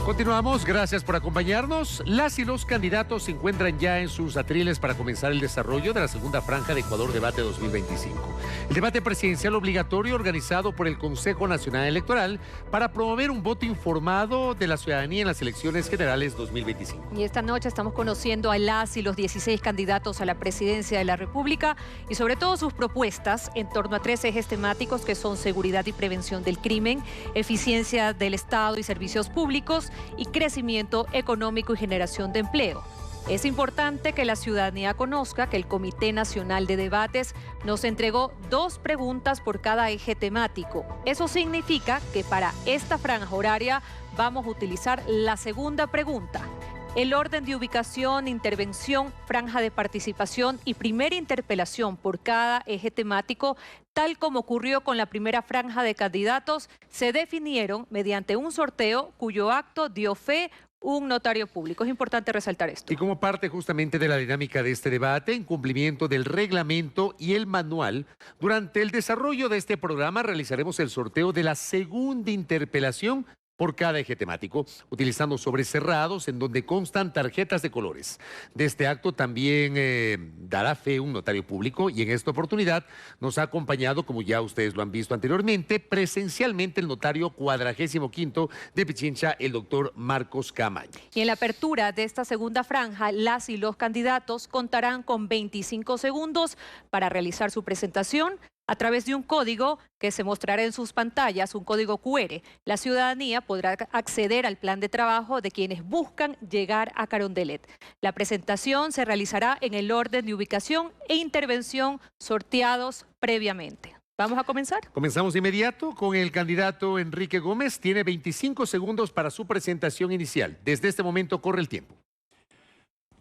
Continuamos, gracias por acompañarnos. Las y los candidatos se encuentran ya en sus atriles para comenzar el desarrollo de la segunda franja de Ecuador Debate 2025. El debate presidencial obligatorio organizado por el Consejo Nacional Electoral para promover un voto informado de la ciudadanía en las elecciones generales 2025. Y esta noche estamos conociendo a las y los 16 candidatos a la presidencia de la República y sobre todo sus propuestas en torno a 3 ejes temáticos que son seguridad y prevención del crimen, eficiencia del Estado y servicios públicos y crecimiento económico y generación de empleo. Es importante que la ciudadanía conozca que el Comité Nacional de Debates nos entregó 2 preguntas por cada eje temático. Eso significa que para esta franja horaria vamos a utilizar la segunda pregunta. El orden de ubicación, intervención, franja de participación y primera interpelación por cada eje temático, tal como ocurrió con la primera franja de candidatos, se definieron mediante un sorteo cuyo acto dio fe un notario público. Es importante resaltar esto. Y como parte justamente de la dinámica de este debate, en cumplimiento del reglamento y el manual, durante el desarrollo de este programa realizaremos el sorteo de la segunda interpelación por cada eje temático, utilizando sobres cerrados en donde constan tarjetas de colores. De este acto también dará fe un notario público y en esta oportunidad nos ha acompañado, como ya ustedes lo han visto anteriormente, presencialmente el notario 45º de Pichincha, el doctor Marcos Camaño. Y en la apertura de esta segunda franja, las y los candidatos contarán con 25 segundos para realizar su presentación a través de un código que se mostrará en sus pantallas, un código QR. La ciudadanía podrá acceder al plan de trabajo de quienes buscan llegar a Carondelet. La presentación se realizará en el orden de ubicación e intervención sorteados previamente. ¿Vamos a comenzar? Comenzamos de inmediato con el candidato Enrique Gómez. Tiene 25 segundos para su presentación inicial. Desde este momento corre el tiempo.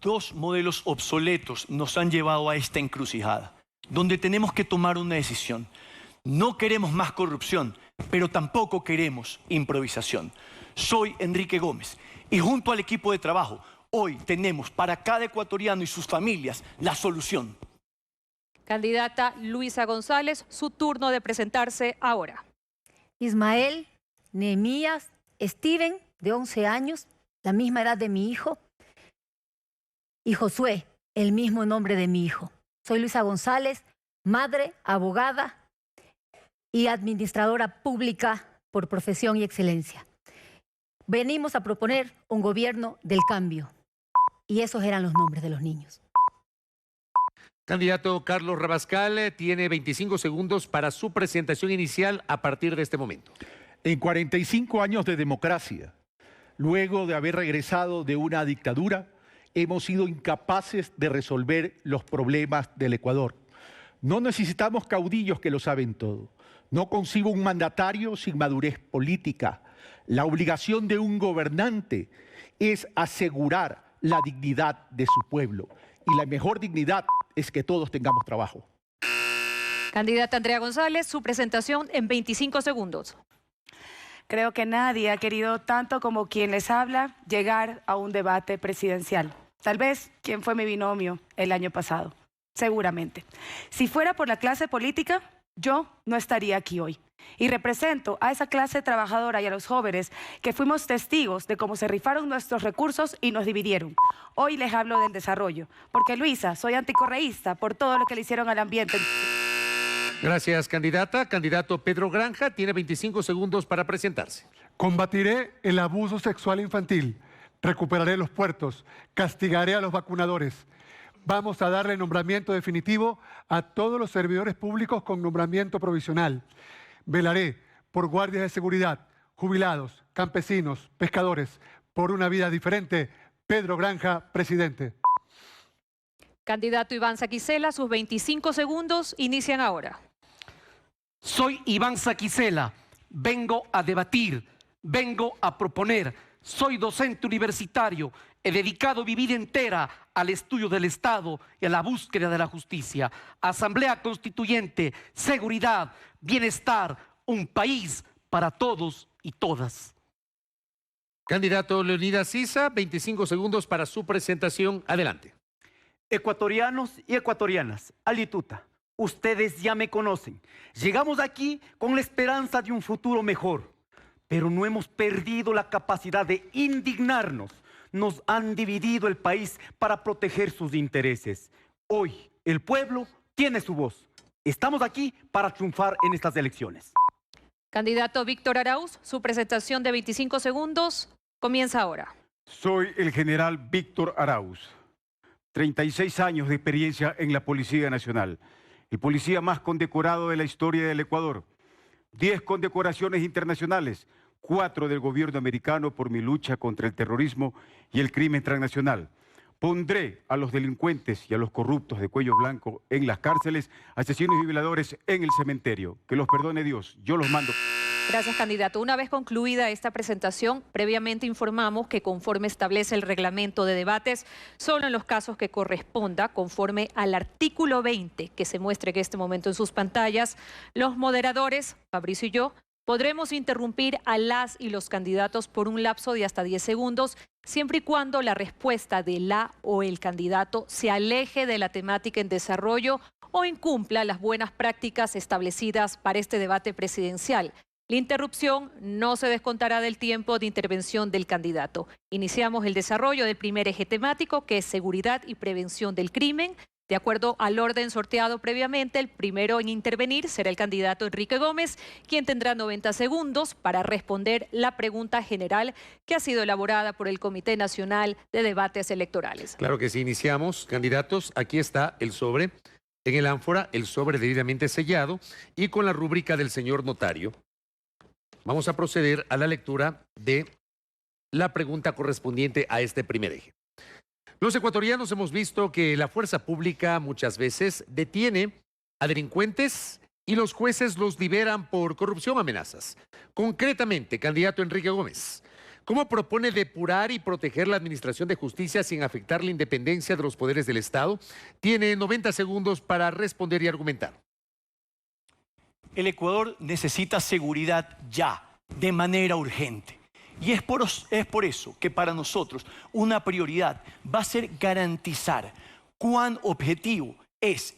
2 modelos obsoletos nos han llevado a esta encrucijada, donde tenemos que tomar una decisión. No queremos más corrupción, pero tampoco queremos improvisación. Soy Enrique Gómez y junto al equipo de trabajo, hoy tenemos para cada ecuatoriano y sus familias la solución. Candidata Luisa González, su turno de presentarse ahora. Ismael, Nehemías, Steven, de 11 años, la misma edad de mi hijo, y Josué, el mismo nombre de mi hijo. Soy Luisa González, madre, abogada y administradora pública por profesión y excelencia. Venimos a proponer un gobierno del cambio y esos eran los nombres de los niños. Candidato Carlos Rabascal tiene 25 segundos para su presentación inicial a partir de este momento. En 45 años de democracia, luego de haber regresado de una dictadura, hemos sido incapaces de resolver los problemas del Ecuador. No necesitamos caudillos que lo saben todo. No concibo un mandatario sin madurez política. La obligación de un gobernante es asegurar la dignidad de su pueblo. Y la mejor dignidad es que todos tengamos trabajo. Candidata Andrea González, su presentación en 25 segundos. Creo que nadie ha querido tanto como quien les habla llegar a un debate presidencial. Tal vez quien fue mi binomio el año pasado, seguramente. Si fuera por la clase política, yo no estaría aquí hoy. Y represento a esa clase trabajadora y a los jóvenes que fuimos testigos de cómo se rifaron nuestros recursos y nos dividieron. Hoy les hablo del desarrollo, porque Luisa, soy anticorreísta por todo lo que le hicieron al ambiente. Gracias, candidata. Candidato Pedro Granja tiene 25 segundos para presentarse. Combatiré el abuso sexual infantil, recuperaré los puertos, castigaré a los vacunadores. Vamos a darle nombramiento definitivo a todos los servidores públicos con nombramiento provisional. Velaré por guardias de seguridad, jubilados, campesinos, pescadores, por una vida diferente. Pedro Granja, presidente. Candidato Iván Saquicela, sus 25 segundos inician ahora. Soy Iván Saquicela, vengo a debatir, vengo a proponer. Soy docente universitario, he dedicado mi vida entera al estudio del Estado y a la búsqueda de la justicia. Asamblea Constituyente, seguridad, bienestar, un país para todos y todas. Candidato Leonidas Sisa, 25 segundos para su presentación. Adelante. Ecuatorianos y ecuatorianas, Alituta, ustedes ya me conocen. Llegamos aquí con la esperanza de un futuro mejor. pero no hemos perdido la capacidad de indignarnos. Nos han dividido el país para proteger sus intereses. Hoy, el pueblo tiene su voz. Estamos aquí para triunfar en estas elecciones. Candidato Víctor Arauz, su presentación de 25 segundos comienza ahora. Soy el general Víctor Arauz, 36 años de experiencia en la Policía Nacional, el policía más condecorado de la historia del Ecuador, 10 condecoraciones internacionales, 4 del gobierno americano por mi lucha contra el terrorismo y el crimen transnacional. Pondré a los delincuentes y a los corruptos de cuello blanco en las cárceles, asesinos y violadores en el cementerio. Que los perdone Dios, yo los mando. Gracias, candidato. Una vez concluida esta presentación, previamente informamos que conforme establece el reglamento de debates, solo en los casos que corresponda, conforme al artículo 20, que se muestre en este momento en sus pantallas, los moderadores, Fabricio y yo, podremos interrumpir a las y los candidatos por un lapso de hasta 10 segundos, siempre y cuando la respuesta de la o el candidato se aleje de la temática en desarrollo o incumpla las buenas prácticas establecidas para este debate presidencial. La interrupción no se descontará del tiempo de intervención del candidato. Iniciamos el desarrollo del primer eje temático, que es seguridad y prevención del crimen. De acuerdo al orden sorteado previamente, el primero en intervenir será el candidato Enrique Gómez, quien tendrá 90 segundos para responder la pregunta general que ha sido elaborada por el Comité Nacional de Debates Electorales. Claro que sí, iniciamos. Candidatos, aquí está el sobre. En el ánfora, el sobre debidamente sellado y con la rúbrica del señor notario. Vamos a proceder a la lectura de la pregunta correspondiente a este primer eje. Los ecuatorianos hemos visto que la fuerza pública muchas veces detiene a delincuentes y los jueces los liberan por corrupción o amenazas. Concretamente, candidato Enrique Gómez, ¿cómo propone depurar y proteger la administración de justicia sin afectar la independencia de los poderes del Estado? Tiene 90 segundos para responder y argumentar. El Ecuador necesita seguridad ya, de manera urgente. Y es por eso que para nosotros una prioridad va a ser garantizar cuán objetivo es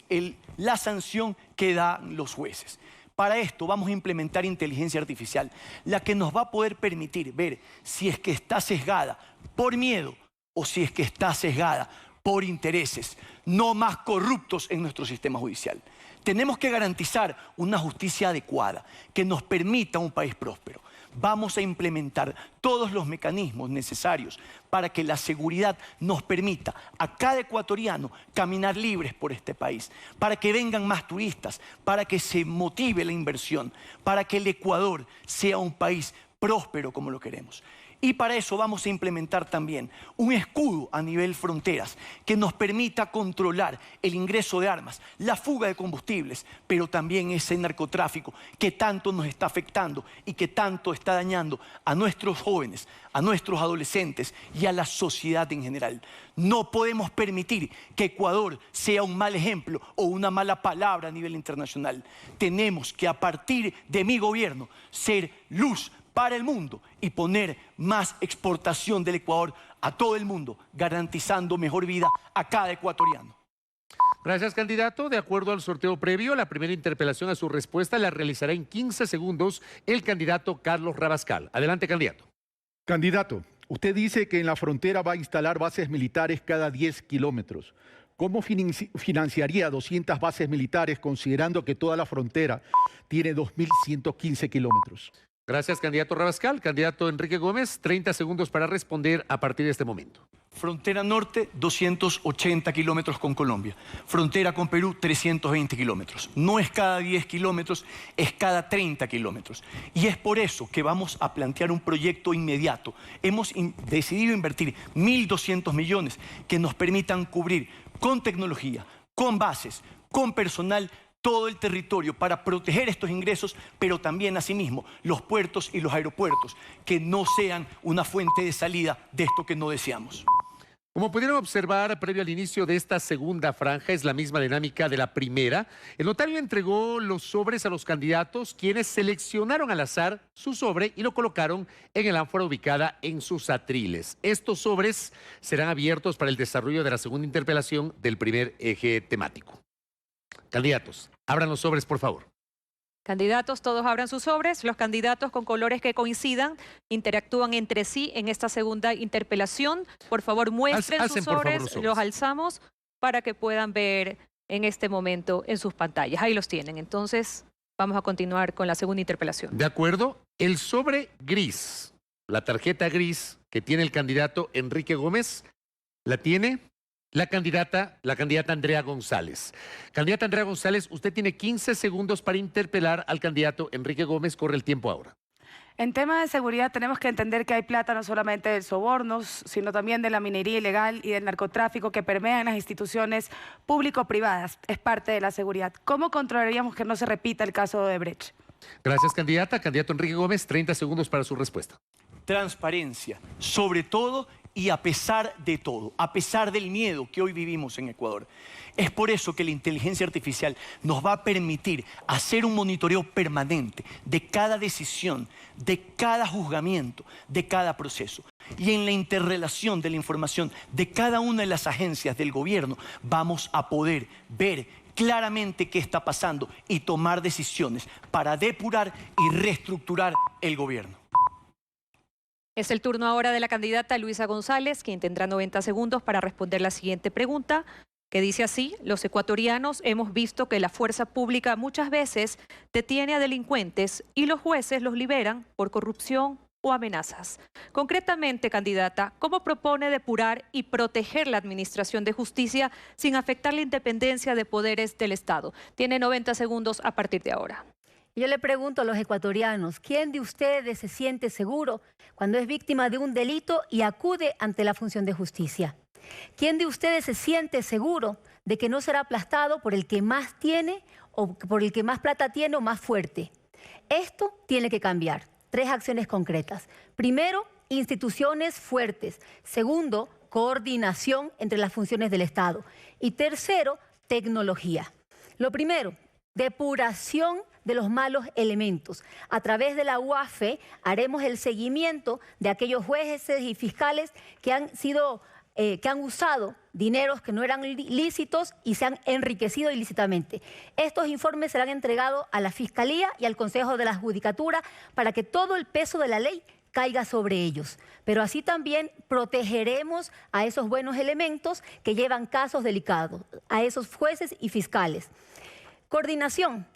la sanción que dan los jueces. Para esto vamos a implementar inteligencia artificial, la que nos va a poder permitir ver si es que está sesgada por miedo o si es que está sesgada por intereses no más corruptos en nuestro sistema judicial. Tenemos que garantizar una justicia adecuada que nos permita un país próspero. Vamos a implementar todos los mecanismos necesarios para que la seguridad nos permita a cada ecuatoriano caminar libres por este país, para que vengan más turistas, para que se motive la inversión, para que el Ecuador sea un país próspero como lo queremos. Y para eso vamos a implementar también un escudo a nivel fronteras que nos permita controlar el ingreso de armas, la fuga de combustibles, pero también ese narcotráfico que tanto nos está afectando y que tanto está dañando a nuestros jóvenes, a nuestros adolescentes y a la sociedad en general. No podemos permitir que Ecuador sea un mal ejemplo o una mala palabra a nivel internacional. Tenemos que a partir de mi gobierno ser luz para el mundo y poner más exportación del Ecuador a todo el mundo, garantizando mejor vida a cada ecuatoriano. Gracias, candidato. De acuerdo al sorteo previo, la primera interpelación a su respuesta la realizará en 15 segundos el candidato Carlos Rabascal. Adelante, candidato. Candidato, usted dice que en la frontera va a instalar bases militares cada 10 kilómetros. ¿Cómo financiaría 200 bases militares considerando que toda la frontera tiene 2.115 kilómetros? Gracias, candidato Rabascal. Candidato Enrique Gómez, 30 segundos para responder a partir de este momento. Frontera norte, 280 kilómetros con Colombia. Frontera con Perú, 320 kilómetros. No es cada 10 kilómetros, es cada 30 kilómetros. Y es por eso que vamos a plantear un proyecto inmediato. Hemos decidido invertir 1.200 millones que nos permitan cubrir con tecnología, con bases, con personal, todo el territorio para proteger estos ingresos, pero también asimismo los puertos y los aeropuertos, que no sean una fuente de salida de esto que no deseamos. Como pudieron observar, previo al inicio de esta segunda franja, es la misma dinámica de la primera. El notario entregó los sobres a los candidatos, quienes seleccionaron al azar su sobre y lo colocaron en el ánfora ubicada en sus atriles. Estos sobres serán abiertos para el desarrollo de la segunda interpelación del primer eje temático. Candidatos, abran los sobres, por favor. Candidatos, todos abran sus sobres. Los candidatos con colores que coincidan interactúan entre sí en esta segunda interpelación. Por favor, muestren sus sobres, los alzamos para que puedan ver en este momento en sus pantallas. Ahí los tienen. Entonces, vamos a continuar con la segunda interpelación. De acuerdo, el sobre gris, la tarjeta gris que tiene el candidato Enrique Gómez, la tiene la candidata Andrea González. Candidata Andrea González, usted tiene 15 segundos para interpelar al candidato Enrique Gómez. Corre el tiempo ahora. En tema de seguridad tenemos que entender que hay plata no solamente de sobornos, sino también de la minería ilegal y del narcotráfico que permean las instituciones público-privadas. Es parte de la seguridad. ¿Cómo controlaríamos que no se repita el caso de Brecht? Gracias, candidata. Candidato Enrique Gómez, 30 segundos para su respuesta. Transparencia, sobre todo y a pesar de todo, a pesar del miedo que hoy vivimos en Ecuador. Es por eso que la inteligencia artificial nos va a permitir hacer un monitoreo permanente de cada decisión, de cada juzgamiento, de cada proceso. Y en la interrelación de la información de cada una de las agencias del gobierno vamos a poder ver claramente qué está pasando y tomar decisiones para depurar y reestructurar el gobierno. Es el turno ahora de la candidata Luisa González, quien tendrá 90 segundos para responder la siguiente pregunta, que dice así: los ecuatorianos hemos visto que la fuerza pública muchas veces detiene a delincuentes y los jueces los liberan por corrupción o amenazas. Concretamente, candidata, ¿cómo propone depurar y proteger la administración de justicia sin afectar la independencia de poderes del Estado? Tiene 90 segundos a partir de ahora. Yo le pregunto a los ecuatorianos, ¿quién de ustedes se siente seguro cuando es víctima de un delito y acude ante la función de justicia? ¿Quién de ustedes se siente seguro de que no será aplastado por el que más tiene o por el que más plata tiene o más fuerte? Esto tiene que cambiar. 3 acciones concretas. Primero, instituciones fuertes. Segundo, coordinación entre las funciones del Estado. Y tercero, tecnología. Lo primero, depuración de los malos elementos. A través de la UAFE haremos el seguimiento de aquellos jueces y fiscales que han usado dineros que no eran lícitos y se han enriquecido ilícitamente. Estos informes serán entregados a la Fiscalía y al Consejo de la Judicatura para que todo el peso de la ley caiga sobre ellos. Pero así también protegeremos a esos buenos elementos que llevan casos delicados, a esos jueces y fiscales. Coordinación.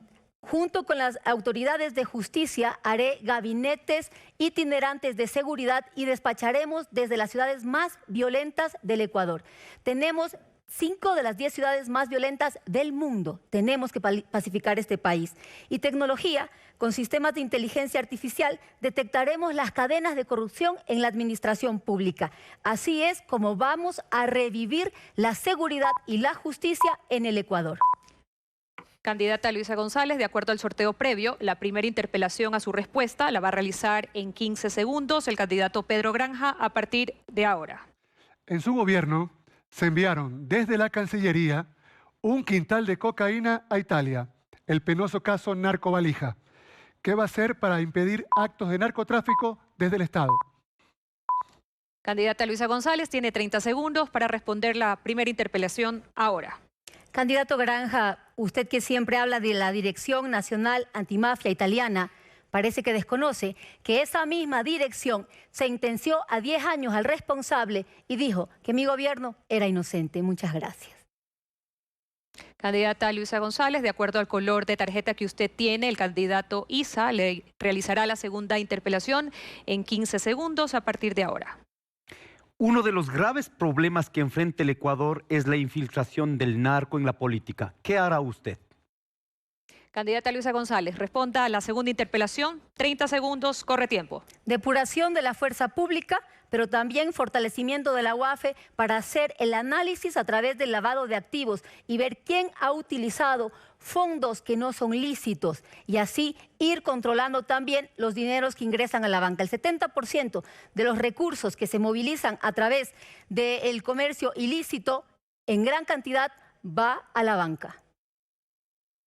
Junto con las autoridades de justicia haré gabinetes itinerantes de seguridad y despacharemos desde las ciudades más violentas del Ecuador. Tenemos 5 de las 10 ciudades más violentas del mundo. Tenemos que pacificar este país. Y tecnología, con sistemas de inteligencia artificial, detectaremos las cadenas de corrupción en la administración pública. Así es como vamos a revivir la seguridad y la justicia en el Ecuador. Candidata Luisa González, de acuerdo al sorteo previo, la primera interpelación a su respuesta la va a realizar en 15 segundos el candidato Pedro Granja a partir de ahora. En su gobierno se enviaron desde la Cancillería un quintal de cocaína a Italia, el penoso caso Narcovalija. ¿Qué va a hacer para impedir actos de narcotráfico desde el Estado? Candidata Luisa González tiene 30 segundos para responder la primera interpelación ahora. Candidato Granja, usted que siempre habla de la Dirección Nacional Antimafia Italiana, parece que desconoce que esa misma dirección sentenció a 10 años al responsable y dijo que mi gobierno era inocente. Muchas gracias. Candidata Luisa González, de acuerdo al color de tarjeta que usted tiene, el candidato Isa le realizará la segunda interpelación en 15 segundos a partir de ahora. Uno de los graves problemas que enfrenta el Ecuador es la infiltración del narco en la política. ¿Qué hará usted? Candidata Luisa González, responda a la segunda interpelación. 30 segundos, corre tiempo. Depuración de la fuerza pública, pero también fortalecimiento de la UAFE para hacer el análisis a través del lavado de activos y ver quién ha utilizado fondos que no son lícitos y así ir controlando también los dineros que ingresan a la banca. El 70% de los recursos que se movilizan a través del comercio ilícito en gran cantidad va a la banca.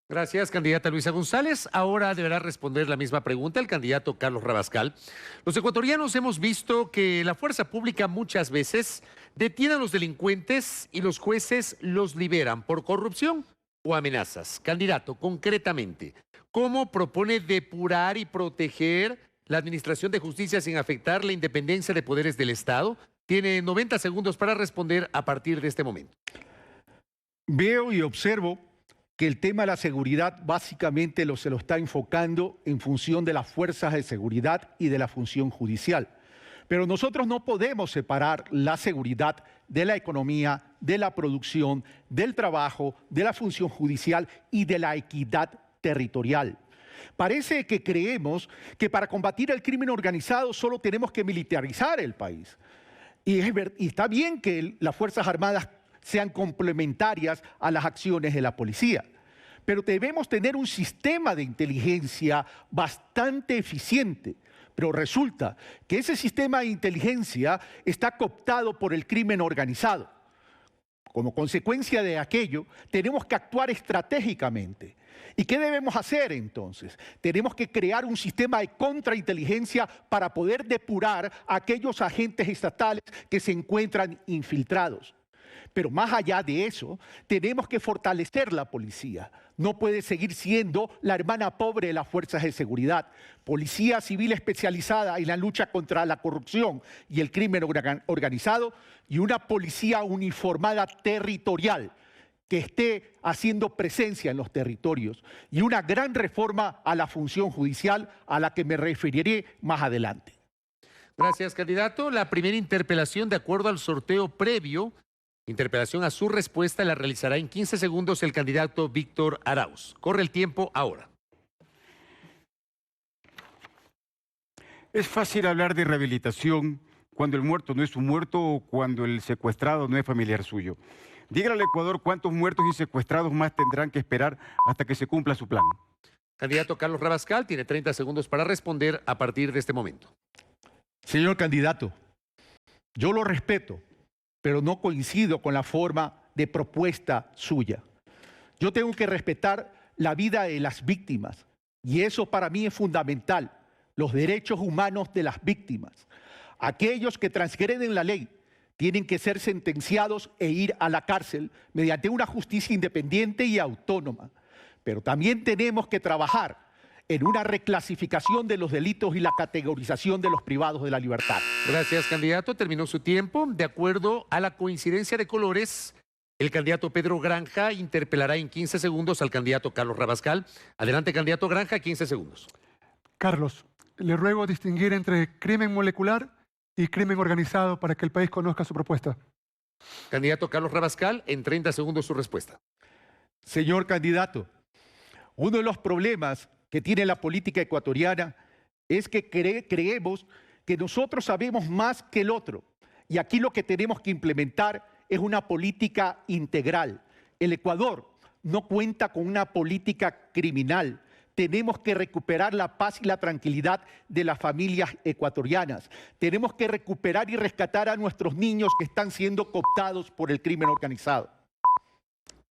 Gracias, candidata Luisa González. Ahora deberá responder la misma pregunta el candidato Carlos Rabascal. Los ecuatorianos hemos visto que la fuerza pública muchas veces detiene a los delincuentes y los jueces los liberan por corrupción o amenazas. Candidato, concretamente, ¿cómo propone depurar y proteger la administración de justicia sin afectar la independencia de poderes del Estado? Tiene 90 segundos para responder a partir de este momento. Veo y observo que el tema de la seguridad básicamente se lo está enfocando en función de las fuerzas de seguridad y de la función judicial. Pero nosotros no podemos separar la seguridad de la economía, de la producción, del trabajo, de la función judicial y de la equidad territorial. Parece que creemos que para combatir el crimen organizado solo tenemos que militarizar el país. Y está bien que las Fuerzas Armadas sean complementarias a las acciones de la policía, pero debemos tener un sistema de inteligencia bastante eficiente. Pero resulta que ese sistema de inteligencia está cooptado por el crimen organizado. Como consecuencia de aquello, tenemos que actuar estratégicamente. ¿Y qué debemos hacer entonces? Tenemos que crear un sistema de contrainteligencia para poder depurar a aquellos agentes estatales que se encuentran infiltrados. Pero más allá de eso, tenemos que fortalecer la policía. No puede seguir siendo la hermana pobre de las fuerzas de seguridad. Policía civil especializada en la lucha contra la corrupción y el crimen organizado y una policía uniformada territorial que esté haciendo presencia en los territorios y una gran reforma a la función judicial a la que me referiré más adelante. Gracias, candidato. La primera interpelación, de acuerdo al sorteo previo, interpelación a su respuesta, la realizará en 15 segundos el candidato Víctor Arauz. Corre el tiempo ahora. Es fácil hablar de rehabilitación cuando el muerto no es un muerto o cuando el secuestrado no es familiar suyo. Dígale al Ecuador cuántos muertos y secuestrados más tendrán que esperar hasta que se cumpla su plan. Candidato Carlos Rabascal tiene 30 segundos para responder a partir de este momento. Señor candidato, yo lo respeto, pero no coincido con la forma de propuesta suya. Yo tengo que respetar la vida de las víctimas y eso para mí es fundamental, los derechos humanos de las víctimas. Aquellos que transgreden la ley tienen que ser sentenciados e ir a la cárcel mediante una justicia independiente y autónoma. Pero también tenemos que trabajar en una reclasificación de los delitos y la categorización de los privados de la libertad. Gracias, candidato. Terminó su tiempo. De acuerdo a la coincidencia de colores, el candidato Pedro Granja interpelará en 15 segundos al candidato Carlos Rabascal. Adelante, candidato Granja, 15 segundos. Carlos, le ruego distinguir entre crimen molecular y crimen organizado para que el país conozca su propuesta. Candidato Carlos Rabascal, en 30 segundos su respuesta. Señor candidato, uno de los problemas que tiene la política ecuatoriana es que creemos que nosotros sabemos más que el otro. Y aquí lo que tenemos que implementar es una política integral. El Ecuador no cuenta con una política criminal. Tenemos que recuperar la paz y la tranquilidad de las familias ecuatorianas. Tenemos que recuperar y rescatar a nuestros niños que están siendo cooptados por el crimen organizado.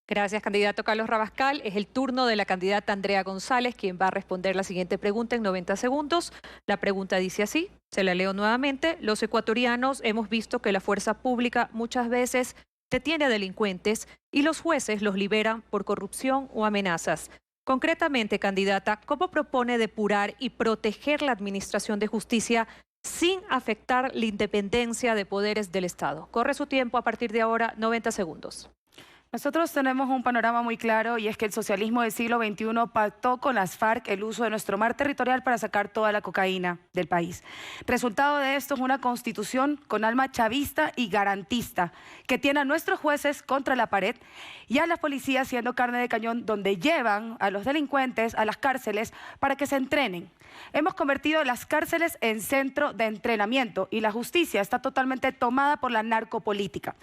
Gracias, candidato Carlos Rabascal. Es el turno de la candidata Andrea González, quien va a responder la siguiente pregunta en 90 segundos. La pregunta dice así, se la leo nuevamente. Los ecuatorianos hemos visto que la fuerza pública muchas veces detiene a delincuentes y los jueces los liberan por corrupción o amenazas. Concretamente, candidata, ¿cómo propone depurar y proteger la administración de justicia sin afectar la independencia de poderes del Estado? Corre su tiempo a partir de ahora, 90 segundos. Nosotros tenemos un panorama muy claro y es que el socialismo del siglo XXI pactó con las FARC el uso de nuestro mar territorial para sacar toda la cocaína del país. Resultado de esto es una constitución con alma chavista y garantista que tiene a nuestros jueces contra la pared y a la policía siendo carne de cañón donde llevan a los delincuentes a las cárceles para que se entrenen. Hemos convertido las cárceles en centro de entrenamiento y la justicia está totalmente tomada por la narcopolítica.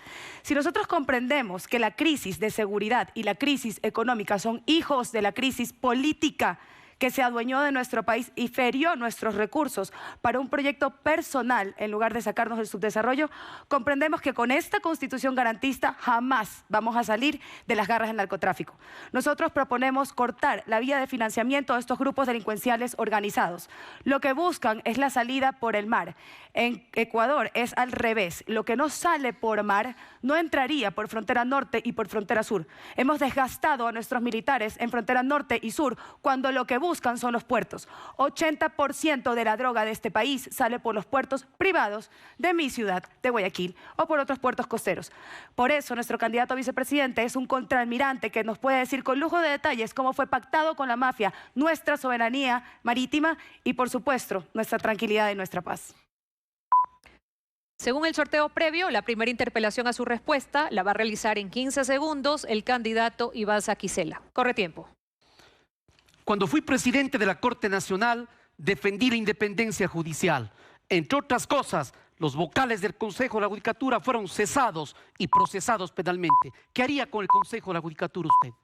Si nosotros comprendemos que la crisis de seguridad y la crisis económica son hijos de la crisis política que se adueñó de nuestro país y ferió nuestros recursos para un proyecto personal en lugar de sacarnos del subdesarrollo, comprendemos que con esta constitución garantista jamás vamos a salir de las garras del narcotráfico. Nosotros proponemos cortar la vía de financiamiento de estos grupos delincuenciales organizados. Lo que buscan es la salida por el mar. En Ecuador es al revés. Lo que no sale por mar no entraría por frontera norte y por frontera sur. Hemos desgastado a nuestros militares en frontera norte y sur cuando lo que buscan buscan son los puertos. 80% de la droga de este país sale por los puertos privados de mi ciudad, de Guayaquil, o por otros puertos costeros. Por eso nuestro candidato a vicepresidente es un contraalmirante que nos puede decir con lujo de detalles cómo fue pactado con la mafia nuestra soberanía marítima y, por supuesto, nuestra tranquilidad y nuestra paz. Según el sorteo previo, la primera interpelación a su respuesta la va a realizar en 15 segundos el candidato Iván Saquicela. Corre tiempo. Cuando fui presidente de la Corte Nacional, defendí la independencia judicial. Entre otras cosas, los vocales del Consejo de la Judicatura fueron cesados y procesados penalmente. ¿Qué haría con el Consejo de la Judicatura usted?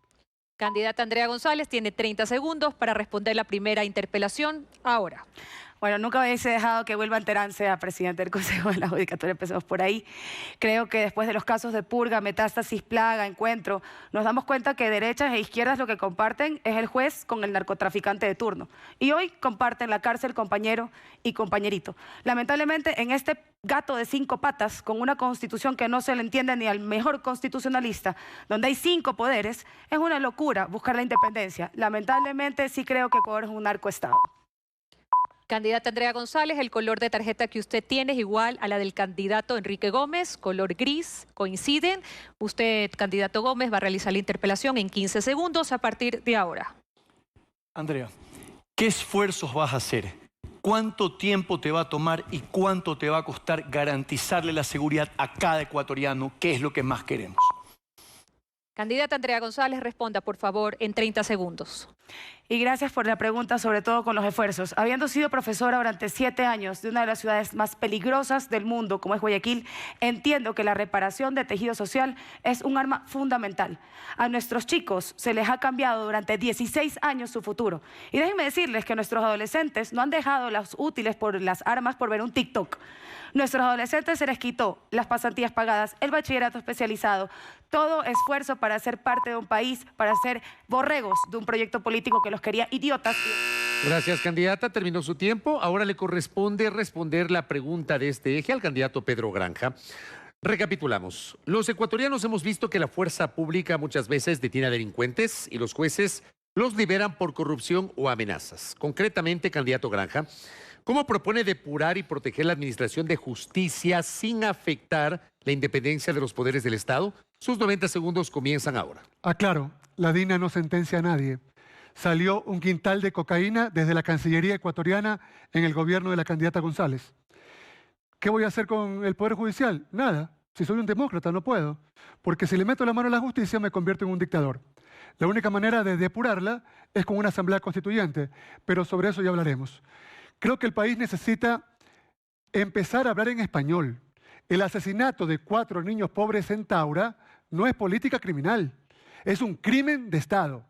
Candidata Andrea González tiene 30 segundos para responder la primera interpelación ahora. Bueno, nunca hubiese dejado que vuelva Terán sea presidente del Consejo de la Judicatura, empecemos por ahí. Creo que después de los casos de purga, metástasis, plaga, encuentro, nos damos cuenta que derechas e izquierdas lo que comparten es el juez con el narcotraficante de turno. Y hoy comparten la cárcel compañero y compañerito. Lamentablemente, en este gato de 5 patas, con una constitución que no se le entiende ni al mejor constitucionalista, donde hay 5 poderes, es una locura buscar la independencia. Lamentablemente, sí creo que Ecuador es un narcoestado. Candidata Andrea González, el color de tarjeta que usted tiene es igual a la del candidato Enrique Gómez, color gris, coinciden. Usted, candidato Gómez, va a realizar la interpelación en 15 segundos a partir de ahora. Andrea, ¿qué esfuerzos vas a hacer? ¿Cuánto tiempo te va a tomar y cuánto te va a costar garantizarle la seguridad a cada ecuatoriano, que es lo que más queremos? Candidata Andrea González, responda por favor en 30 segundos. Y gracias por la pregunta, sobre todo con los esfuerzos. Habiendo sido profesora durante 7 años de una de las ciudades más peligrosas del mundo, como es Guayaquil, entiendo que la reparación de tejido social es un arma fundamental. A nuestros chicos se les ha cambiado durante 16 años su futuro. Y déjenme decirles que nuestros adolescentes no han dejado las útiles por las armas por ver un TikTok. Nuestros adolescentes se les quitó las pasantías pagadas, el bachillerato especializado, todo esfuerzo para ser parte de un país, para ser borregos de un proyecto político que los quería idiotas. Gracias, candidata. Terminó su tiempo. Ahora le corresponde responder la pregunta de este eje al candidato Pedro Granja. Recapitulamos. Los ecuatorianos hemos visto que la fuerza pública muchas veces detiene a delincuentes y los jueces los liberan por corrupción o amenazas. Concretamente, candidato Granja, ¿cómo propone depurar y proteger la administración de justicia sin afectar la independencia de los poderes del Estado? Sus 90 segundos comienzan ahora. Aclaro, la DINA no sentencia a nadie. Salió un quintal de cocaína desde la Cancillería ecuatoriana en el gobierno de la candidata González. ¿Qué voy a hacer con el Poder Judicial? Nada. Si soy un demócrata no puedo. Porque si le meto la mano a la justicia me convierto en un dictador. La única manera de depurarla es con una asamblea constituyente. Pero sobre eso ya hablaremos. Creo que el país necesita empezar a hablar en español. El asesinato de 4 niños pobres en Taura no es política criminal. Es un crimen de Estado.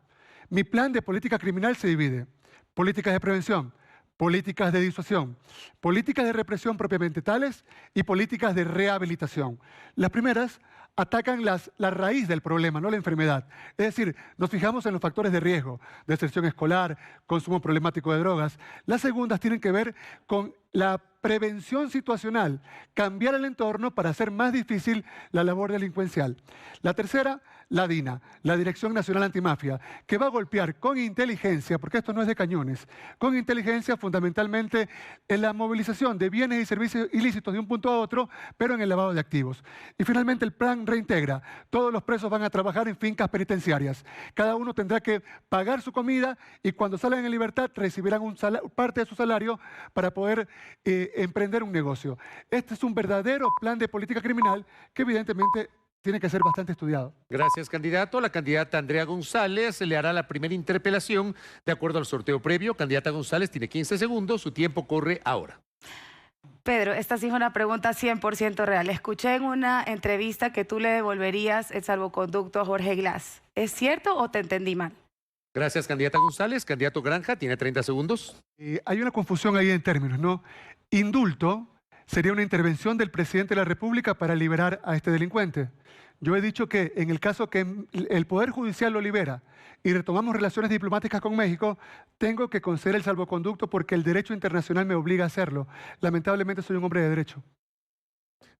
Mi plan de política criminal se divide. Políticas de prevención, políticas de disuasión, políticas de represión propiamente tales y políticas de rehabilitación. Las primeras atacan la raíz del problema, no la enfermedad. Es decir, nos fijamos en los factores de riesgo, deserción escolar, consumo problemático de drogas. Las segundas tienen que ver con la prevención situacional, cambiar el entorno para hacer más difícil la labor delincuencial. La tercera, la DINA, la Dirección Nacional Antimafia, que va a golpear con inteligencia, porque esto no es de cañones, con inteligencia fundamentalmente en la movilización de bienes y servicios ilícitos de un punto a otro, pero en el lavado de activos. Y finalmente el plan reintegra. Todos los presos van a trabajar en fincas penitenciarias. Cada uno tendrá que pagar su comida y cuando salgan en libertad recibirán parte de su salario para poder emprender un negocio. Este es un verdadero plan de política criminal que evidentemente tiene que ser bastante estudiado. Gracias, candidato. La candidata Andrea González le hará la primera interpelación de acuerdo al sorteo previo. Candidata González tiene 15 segundos. Su tiempo corre ahora. Pedro, esta sí es una pregunta 100% real. Escuché en una entrevista que tú le devolverías el salvoconducto a Jorge Glass. ¿Es cierto o te entendí mal? Gracias, candidata González. Candidato Granja tiene 30 segundos. Hay una confusión ahí en términos, ¿no? Indulto sería una intervención del presidente de la República para liberar a este delincuente. Yo he dicho que en el caso que el Poder Judicial lo libera y retomamos relaciones diplomáticas con México, tengo que conceder el salvoconducto porque el derecho internacional me obliga a hacerlo. Lamentablemente soy un hombre de derecho.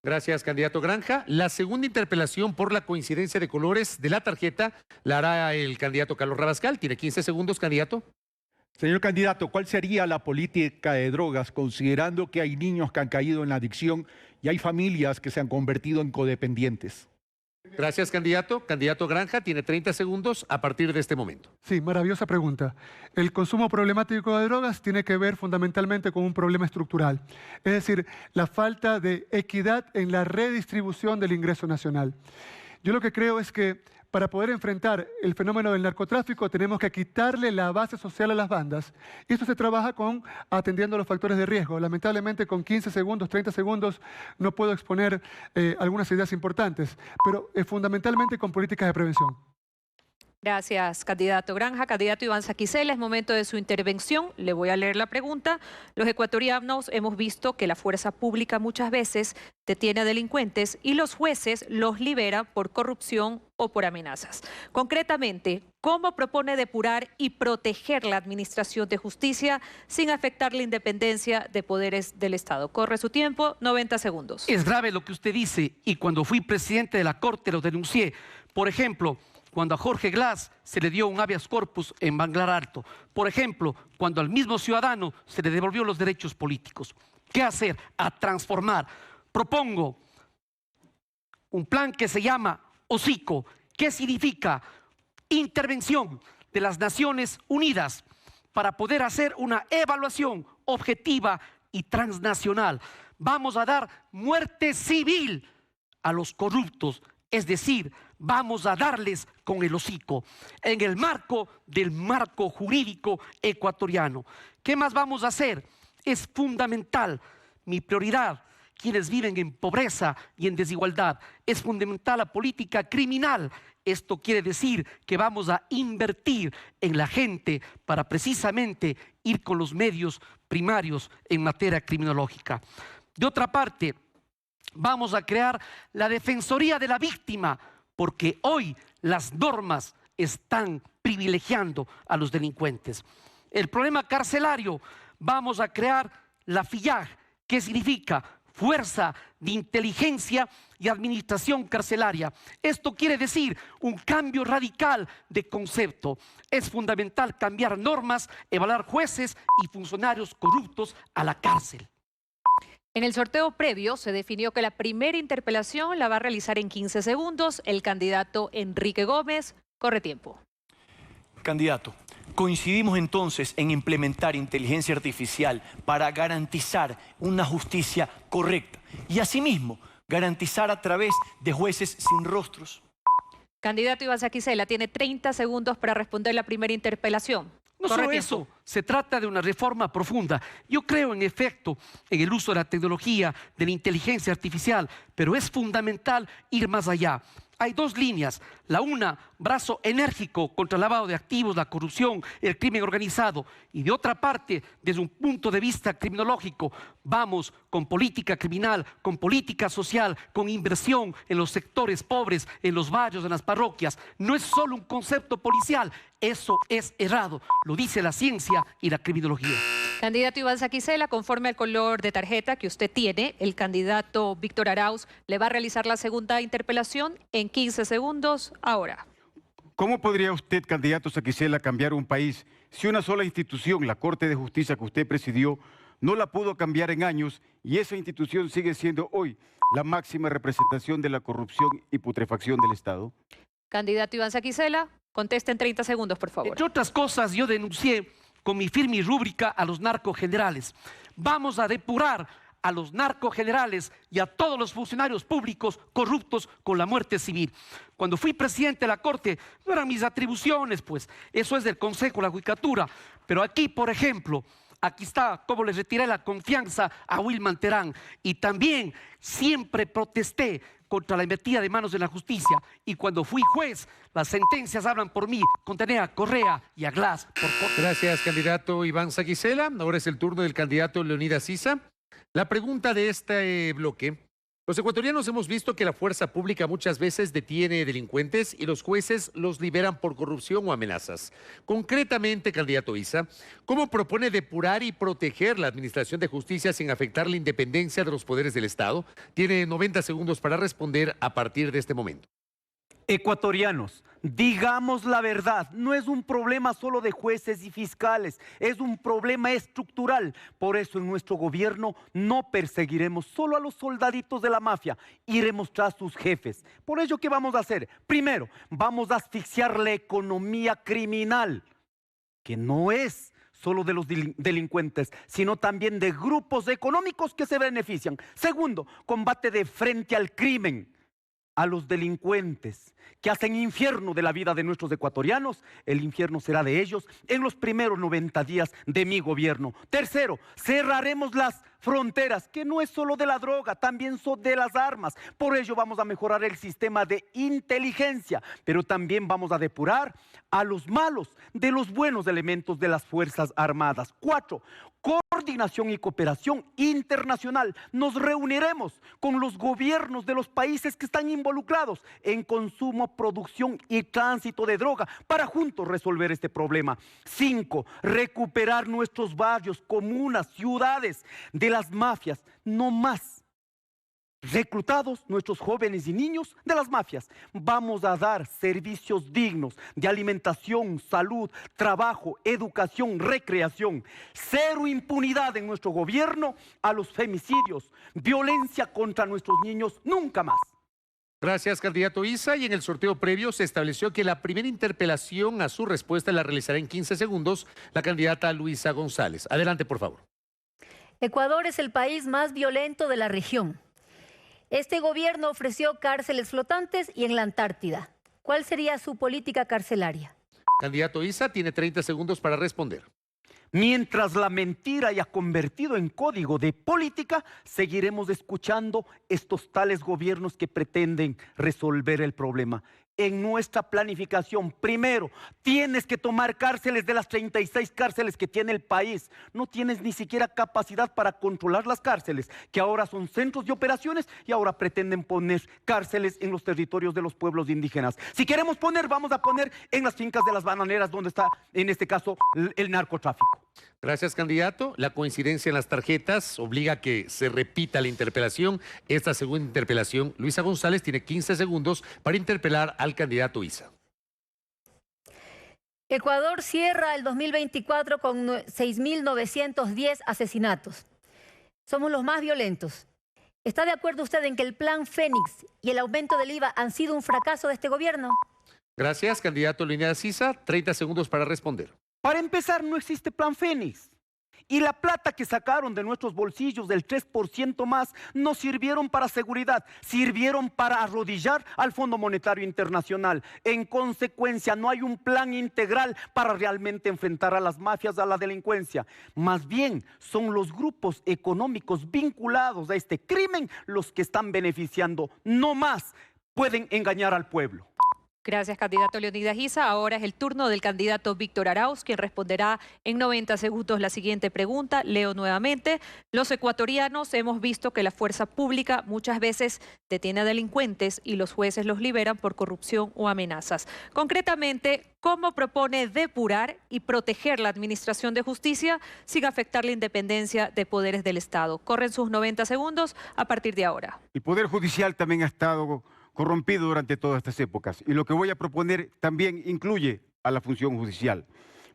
Gracias, candidato Granja. La segunda interpelación por la coincidencia de colores de la tarjeta la hará el candidato Carlos Rabascal. Tiene 15 segundos, candidato. Señor candidato, ¿cuál sería la política de drogas considerando que hay niños que han caído en la adicción y hay familias que se han convertido en codependientes? Gracias, candidato. Candidato Granja, tiene 30 segundos a partir de este momento. Sí, maravillosa pregunta. El consumo problemático de drogas tiene que ver fundamentalmente con un problema estructural, es decir, la falta de equidad en la redistribución del ingreso nacional. Yo lo que creo es que para poder enfrentar el fenómeno del narcotráfico tenemos que quitarle la base social a las bandas. Y esto se trabaja atendiendo los factores de riesgo. Lamentablemente con 15 segundos, 30 segundos no puedo exponer algunas ideas importantes, pero fundamentalmente con políticas de prevención. Gracias, candidato Granja. Candidato Iván Saquicela, es momento de su intervención. Le voy a leer la pregunta. Los ecuatorianos hemos visto que la fuerza pública muchas veces detiene a delincuentes y los jueces los liberan por corrupción o por amenazas. Concretamente, ¿cómo propone depurar y proteger la administración de justicia sin afectar la independencia de poderes del Estado? Corre su tiempo, 90 segundos. Es grave lo que usted dice y cuando fui presidente de la Corte lo denuncié. Por ejemplo, cuando a Jorge Glass se le dio un habeas corpus en Manglar Alto. Por ejemplo, cuando al mismo ciudadano se le devolvió los derechos políticos. ¿Qué hacer? A transformar. Propongo un plan que se llama Hocico. ¿Qué significa? Intervención de las Naciones Unidas para poder hacer una evaluación objetiva y transnacional. Vamos a dar muerte civil a los corruptos, es decir, vamos a darles con el hocico en el marco del marco jurídico ecuatoriano. ¿Qué más vamos a hacer? Es fundamental, mi prioridad, quienes viven en pobreza y en desigualdad. Es fundamental la política criminal. Esto quiere decir que vamos a invertir en la gente para precisamente ir con los medios primarios en materia criminológica. De otra parte, vamos a crear la Defensoría de la Víctima, porque hoy las normas están privilegiando a los delincuentes. El problema carcelario, vamos a crear la FIAG, que significa Fuerza de Inteligencia y Administración Carcelaria. Esto quiere decir un cambio radical de concepto. Es fundamental cambiar normas, evaluar jueces y funcionarios corruptos a la cárcel. En el sorteo previo se definió que la primera interpelación la va a realizar en 15 segundos el candidato Enrique Gómez. Corre tiempo. Candidato, coincidimos entonces en implementar inteligencia artificial para garantizar una justicia correcta y asimismo garantizar a través de jueces sin rostros. Candidato Iván Saquicela, tiene 30 segundos para responder la primera interpelación. No solo eso, se trata de una reforma profunda. Yo creo en efecto en el uso de la tecnología, de la inteligencia artificial, pero es fundamental ir más allá. Hay dos líneas. La una, brazo enérgico contra el lavado de activos, la corrupción, el crimen organizado. Y de otra parte, desde un punto de vista criminológico, vamos con política criminal, con política social, con inversión en los sectores pobres, en los barrios, en las parroquias. No es solo un concepto policial, eso es errado. Lo dice la ciencia y la criminología. Candidato Iván Saquicela, conforme al color de tarjeta que usted tiene, el candidato Víctor Arauz le va a realizar la segunda interpelación en 15 segundos ahora. ¿Cómo podría usted, candidato Saquicela, cambiar un país si una sola institución, la Corte de Justicia que usted presidió, no la pudo cambiar en años y esa institución sigue siendo hoy la máxima representación de la corrupción y putrefacción del Estado? Candidato Iván Saquicela, conteste en 30 segundos, por favor. Entre otras cosas, yo denuncié con mi firme y rúbrica a los narcogenerales. Vamos a depurar a los narcogenerales y a todos los funcionarios públicos corruptos con la muerte civil. Cuando fui presidente de la Corte, no eran mis atribuciones, pues, eso es del Consejo de la Judicatura. Pero aquí, por ejemplo, aquí está cómo les retiré la confianza a Wilman Terán. Y también siempre protesté contra la metida de manos de la justicia. Y cuando fui juez, las sentencias hablan por mí, condené a Correa y a Glass. Gracias, candidato Iván Saquicela. Ahora es el turno del candidato Leonidas Issa. La pregunta de este bloque. Los ecuatorianos hemos visto que la fuerza pública muchas veces detiene delincuentes y los jueces los liberan por corrupción o amenazas. Concretamente, candidato Issa, ¿cómo propone depurar y proteger la administración de justicia sin afectar la independencia de los poderes del Estado? Tiene 90 segundos para responder a partir de este momento. Ecuatorianos, digamos la verdad, no es un problema solo de jueces y fiscales, es un problema estructural. Por eso en nuestro gobierno no perseguiremos solo a los soldaditos de la mafia, iremos tras sus jefes. Por ello, ¿qué vamos a hacer? Primero, vamos a asfixiar la economía criminal, que no es solo de los delincuentes, sino también de grupos económicos que se benefician. Segundo, combate de frente al crimen, a los delincuentes que hacen infierno de la vida de nuestros ecuatorianos. El infierno será de ellos en los primeros 90 días de mi gobierno. Tercero, cerraremos las fronteras, que no es solo de la droga, también son de las armas. Por ello vamos a mejorar el sistema de inteligencia, pero también vamos a depurar a los malos de los buenos elementos de las Fuerzas Armadas. 4, coordinación y cooperación internacional. Nos reuniremos con los gobiernos de los países que están involucrados en consumo, producción y tránsito de droga para juntos resolver este problema. 5, recuperar nuestros barrios, comunas, ciudades de las mafias. No más reclutados nuestros jóvenes y niños de las mafias. Vamos a dar servicios dignos de alimentación, salud, trabajo, educación, recreación. Cero impunidad en nuestro gobierno a los femicidios, violencia contra nuestros niños, nunca más. Gracias, candidato Isa. Y en el sorteo previo se estableció que la primera interpelación a su respuesta la realizará en 15 segundos la candidata Luisa González. Adelante, por favor. Ecuador es el país más violento de la región. Este gobierno ofreció cárceles flotantes y en la Antártida. ¿Cuál sería su política carcelaria? Candidato Isa tiene 30 segundos para responder. Mientras la mentira haya convertido en código de política, seguiremos escuchando estos tales gobiernos que pretenden resolver el problema. En nuestra planificación, primero, tienes que tomar cárceles de las 36 cárceles que tiene el país. No tienes ni siquiera capacidad para controlar las cárceles, que ahora son centros de operaciones y ahora pretenden poner cárceles en los territorios de los pueblos indígenas. Si queremos poner, vamos a poner en las fincas de las bananeras, donde está, en este caso, el narcotráfico. Gracias, candidato. La coincidencia en las tarjetas obliga a que se repita la interpelación. Esta segunda interpelación, Luisa González tiene 15 segundos para interpelar al candidato Isa. Ecuador cierra el 2024 con 6.910 asesinatos. Somos los más violentos. ¿Está de acuerdo usted en que el plan Fénix y el aumento del IVA han sido un fracaso de este gobierno? Gracias, candidato Leonidas Isa. 30 segundos para responder. Para empezar, no existe plan Fénix. Y la plata que sacaron de nuestros bolsillos del 3% más no sirvieron para seguridad, sirvieron para arrodillar al Fondo Monetario Internacional. En consecuencia, no hay un plan integral para realmente enfrentar a las mafias, a la delincuencia. Más bien, son los grupos económicos vinculados a este crimen los que están beneficiando. No más pueden engañar al pueblo. Gracias, candidato Leonidas Isa. Ahora es el turno del candidato Víctor Arauz, quien responderá en 90 segundos la siguiente pregunta. Leo nuevamente. Los ecuatorianos hemos visto que la fuerza pública muchas veces detiene a delincuentes y los jueces los liberan por corrupción o amenazas. Concretamente, ¿cómo propone depurar y proteger la administración de justicia sin afectar la independencia de poderes del Estado? Corren sus 90 segundos a partir de ahora. El Poder Judicial también ha estado corrompido durante todas estas épocas. Y lo que voy a proponer también incluye a la función judicial.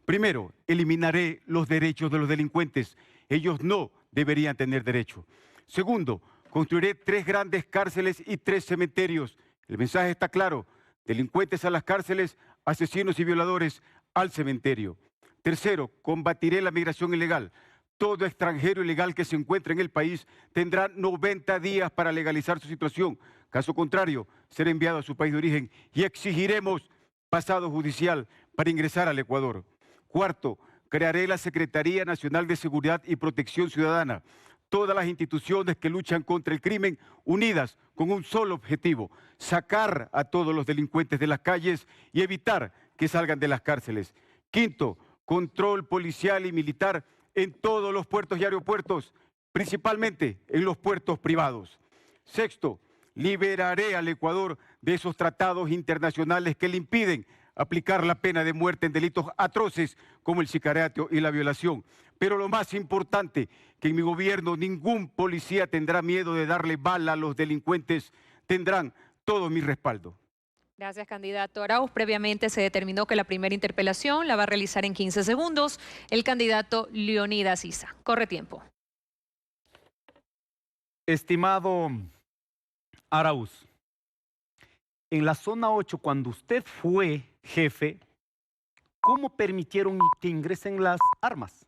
Primero, eliminaré los derechos de los delincuentes. Ellos no deberían tener derecho. Segundo, construiré 3 grandes cárceles y 3 cementerios. El mensaje está claro: delincuentes a las cárceles, asesinos y violadores al cementerio. Tercero, combatiré la migración ilegal. Todo extranjero ilegal que se encuentre en el país tendrá 90 días para legalizar su situación. Caso contrario, será enviado a su país de origen y exigiremos pasado judicial para ingresar al Ecuador. Cuarto, crearé la Secretaría Nacional de Seguridad y Protección Ciudadana. Todas las instituciones que luchan contra el crimen unidas con un solo objetivo: sacar a todos los delincuentes de las calles y evitar que salgan de las cárceles. Quinto, control policial y militar en todos los puertos y aeropuertos, principalmente en los puertos privados. Sexto, liberaré al Ecuador de esos tratados internacionales que le impiden aplicar la pena de muerte en delitos atroces como el sicariato y la violación. Pero lo más importante, que en mi gobierno ningún policía tendrá miedo de darle bala a los delincuentes, tendrán todo mi respaldo. Gracias, candidato Arauz. Previamente se determinó que la primera interpelación la va a realizar en 15 segundos el candidato Leonidas Issa. Corre tiempo. Estimado Arauz, en la zona 8, cuando usted fue jefe, ¿cómo permitieron que ingresen las armas?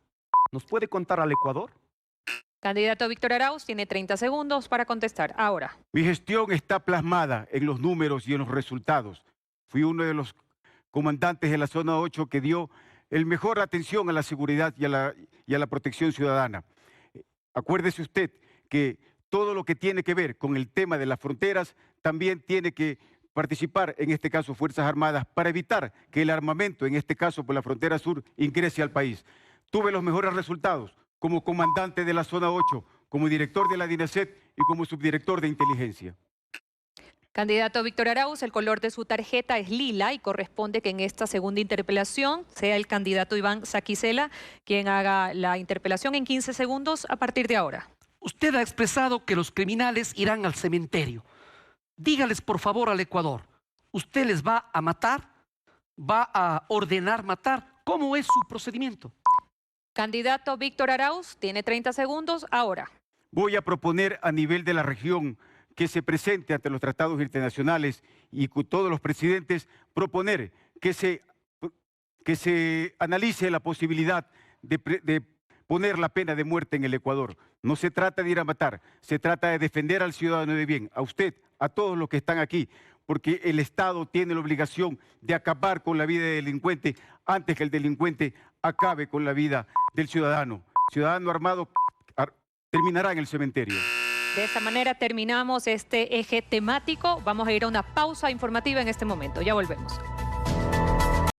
¿Nos puede contar al Ecuador? Candidato Víctor Arauz tiene 30 segundos para contestar ahora. Mi gestión está plasmada en los números y en los resultados. Fui uno de los comandantes de la zona 8 que dio el mejor atención a la seguridad y a la protección ciudadana. Acuérdese usted que todo lo que tiene que ver con el tema de las fronteras también tiene que participar, en este caso, Fuerzas Armadas, para evitar que el armamento, en este caso por la frontera sur, ingrese al país. Tuve los mejores resultados como comandante de la zona 8, como director de la DINASET y como subdirector de inteligencia. Candidato Víctor Arauz, el color de su tarjeta es lila y corresponde que en esta segunda interpelación sea el candidato Iván Saquicela quien haga la interpelación en 15 segundos a partir de ahora. Usted ha expresado que los criminales irán al cementerio. Dígales, por favor, al Ecuador, ¿usted les va a matar? ¿Va a ordenar matar? ¿Cómo es su procedimiento? Candidato Víctor Arauz tiene 30 segundos ahora. Voy a proponer a nivel de la región que se presente ante los tratados internacionales y con todos los presidentes, proponer que se analice la posibilidad de poner la pena de muerte en el Ecuador. No se trata de ir a matar, se trata de defender al ciudadano de bien, a usted, a todos los que están aquí, porque el Estado tiene la obligación de acabar con la vida del delincuente antes que el delincuente acabe con la vida del ciudadano. Ciudadano armado terminará en el cementerio. De esta manera terminamos este eje temático. Vamos a ir a una pausa informativa en este momento. Ya volvemos.